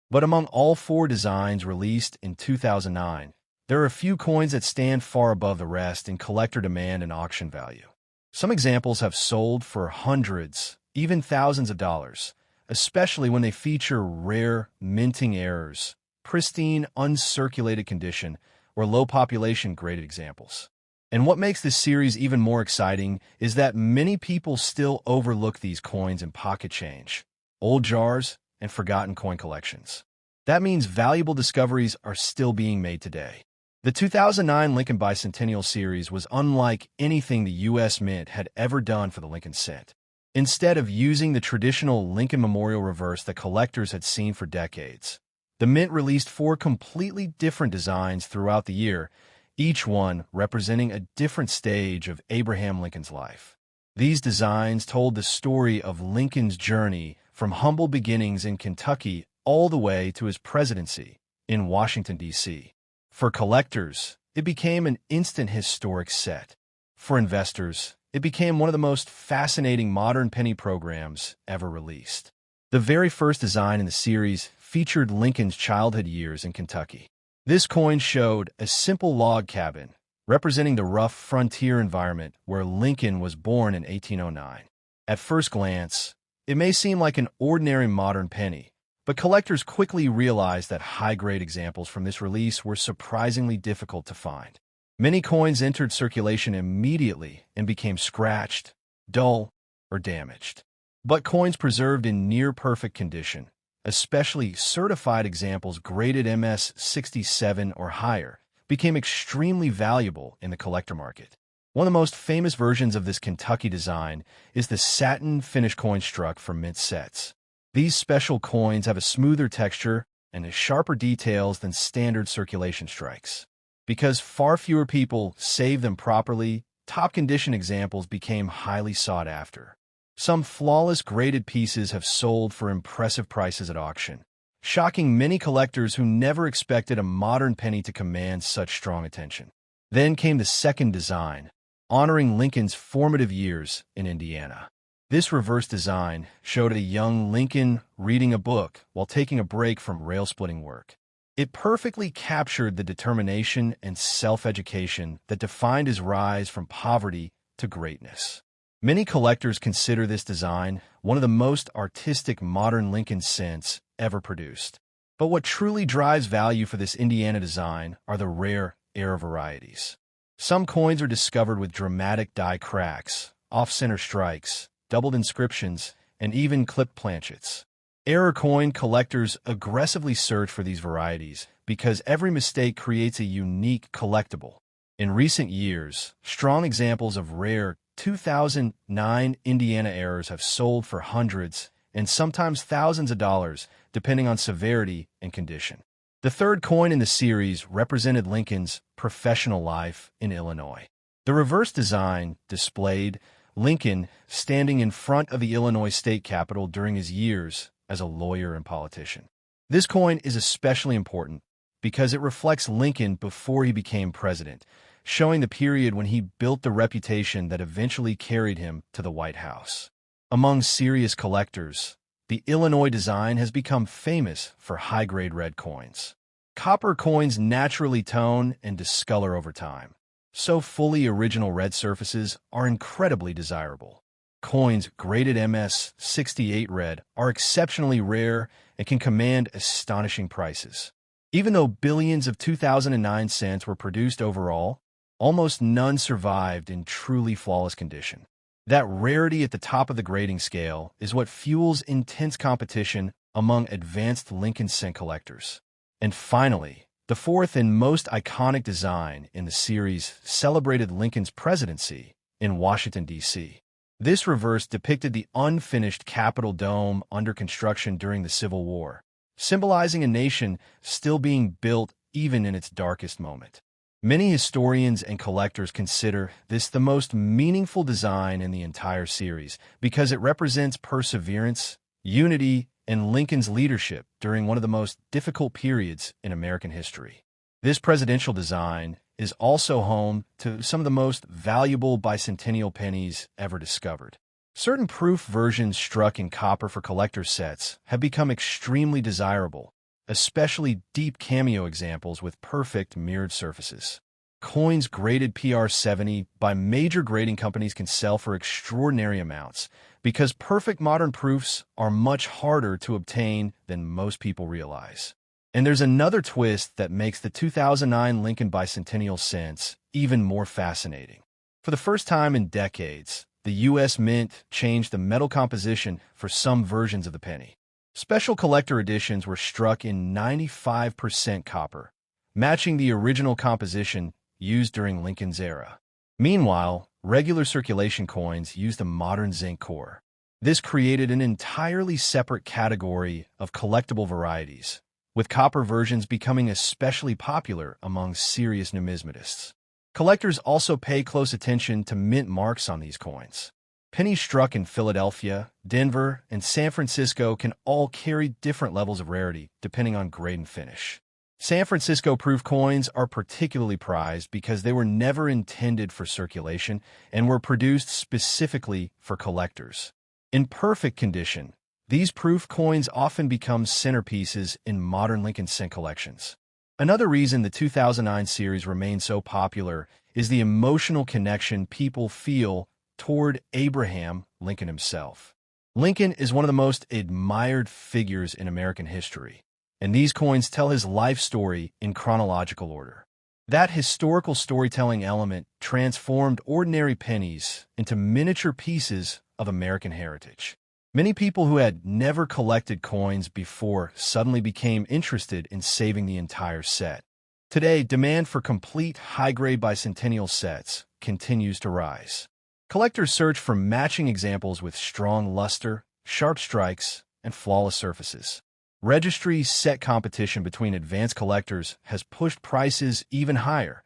But among all four designs released in 2009, there are a few coins that stand far above the rest in collector demand and auction value. Some examples have sold for hundreds, even thousands of dollars, especially when they feature rare minting errors, pristine, uncirculated condition, or low population graded examples. And what makes this series even more exciting is that many people still overlook these coins in pocket change, old jars, and forgotten coin collections. That means valuable discoveries are still being made today. The 2009 Lincoln Bicentennial Series was unlike anything the U.S. Mint had ever done for the Lincoln cent. Instead of using the traditional Lincoln Memorial reverse that collectors had seen for decades, the Mint released four completely different designs throughout the year, each one representing a different stage of Abraham Lincoln's life. These designs told the story of Lincoln's journey from humble beginnings in Kentucky all the way to his presidency in Washington, D.C. For collectors, it became an instant historic set. For investors, it became one of the most fascinating modern penny programs ever released. The very first design in the series featured Lincoln's childhood years in Kentucky. This coin showed a simple log cabin, representing the rough frontier environment where Lincoln was born in 1809. At first glance, it may seem like an ordinary modern penny, but collectors quickly realized that high-grade examples from this release were surprisingly difficult to find. Many coins entered circulation immediately and became scratched, dull, or damaged. But coins preserved in near-perfect condition, especially certified examples graded MS 67 or higher, became extremely valuable in the collector market. One of the most famous versions of this Kentucky design is the satin finish coin struck for mint sets. These special coins have a smoother texture and sharper details than standard circulation strikes. Because far fewer people save them properly, top-condition examples became highly sought after. Some flawless graded pieces have sold for impressive prices at auction, shocking many collectors who never expected a modern penny to command such strong attention. Then came the second design, honoring Lincoln's formative years in Indiana. This reverse design showed a young Lincoln reading a book while taking a break from rail-splitting work. It perfectly captured the determination and self-education that defined his rise from poverty to greatness. Many collectors consider this design one of the most artistic modern Lincoln cents ever produced. But what truly drives value for this Indiana design are the rare error varieties. Some coins are discovered with dramatic die cracks, off-center strikes, doubled inscriptions, and even clipped planchets. Error coin collectors aggressively search for these varieties because every mistake creates a unique collectible. In recent years, strong examples of rare 2009 Indiana errors have sold for hundreds and sometimes thousands of dollars, depending on severity and condition. The third coin in the series represented Lincoln's professional life in Illinois. The reverse design displayed Lincoln standing in front of the Illinois state capitol during his years as a lawyer and politician. This coin is especially important because it reflects Lincoln before he became president, showing the period when he built the reputation that eventually carried him to the White House. Among serious collectors, the Illinois design has become famous for high-grade red coins. Copper coins naturally tone and discolor over time, so fully original red surfaces are incredibly desirable. Coins graded MS 68 red are exceptionally rare and can command astonishing prices. Even though billions of 2009 cents were produced overall, almost none survived in truly flawless condition. That rarity at the top of the grading scale is what fuels intense competition among advanced Lincoln cent collectors. And finally, the fourth and most iconic design in the series celebrated Lincoln's presidency in Washington, D.C. This reverse depicted the unfinished Capitol dome under construction during the Civil War, symbolizing a nation still being built even in its darkest moment. Many historians and collectors consider this the most meaningful design in the entire series because it represents perseverance, unity, and Lincoln's leadership during one of the most difficult periods in American history. This presidential design is also home to some of the most valuable bicentennial pennies ever discovered. Certain proof versions struck in copper for collector sets have become extremely desirable, especially deep cameo examples with perfect mirrored surfaces. Coins graded PR70 by major grading companies can sell for extraordinary amounts because perfect modern proofs are much harder to obtain than most people realize. And there's another twist that makes the 2009 Lincoln Bicentennial cents even more fascinating. For the first time in decades, the U.S. Mint changed the metal composition for some versions of the penny. Special collector editions were struck in 95% copper, matching the original composition used during Lincoln's era. Meanwhile, regular circulation coins used a modern zinc core. This created an entirely separate category of collectible varieties, with copper versions becoming especially popular among serious numismatists. Collectors also pay close attention to mint marks on these coins. Pennies struck in Philadelphia, Denver, and San Francisco can all carry different levels of rarity depending on grade and finish. San Francisco proof coins are particularly prized because they were never intended for circulation and were produced specifically for collectors. In perfect condition, these proof coins often become centerpieces in modern Lincoln cent collections. Another reason the 2009 series remains so popular is the emotional connection people feel toward Abraham Lincoln himself. Lincoln is one of the most admired figures in American history, and these coins tell his life story in chronological order. That historical storytelling element transformed ordinary pennies into miniature pieces of American heritage. Many people who had never collected coins before suddenly became interested in saving the entire set. Today, demand for complete high-grade bicentennial sets continues to rise. Collectors search for matching examples with strong luster, sharp strikes, and flawless surfaces. Registry set competition between advanced collectors has pushed prices even higher,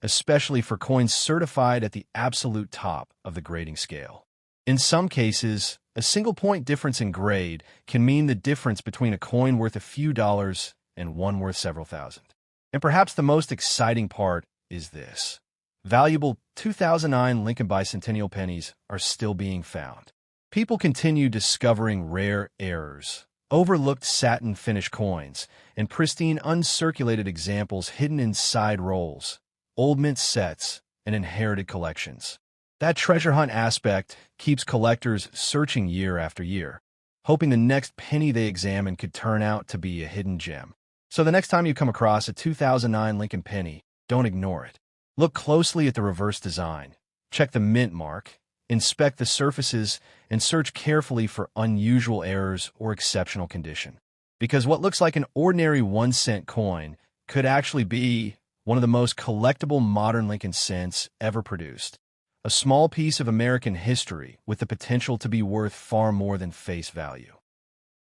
especially for coins certified at the absolute top of the grading scale. In some cases, a single-point difference in grade can mean the difference between a coin worth a few dollars and one worth several thousand. And perhaps the most exciting part is this. Valuable 2009 Lincoln Bicentennial pennies are still being found. People continue discovering rare errors, overlooked satin finish coins, and pristine uncirculated examples hidden inside rolls, old mint sets, and inherited collections. That treasure hunt aspect keeps collectors searching year after year, hoping the next penny they examine could turn out to be a hidden gem. So the next time you come across a 2009 Lincoln penny, don't ignore it. Look closely at the reverse design, check the mint mark, inspect the surfaces, and search carefully for unusual errors or exceptional condition. Because what looks like an ordinary 1-cent coin could actually be one of the most collectible modern Lincoln cents ever produced. A small piece of American history with the potential to be worth far more than face value.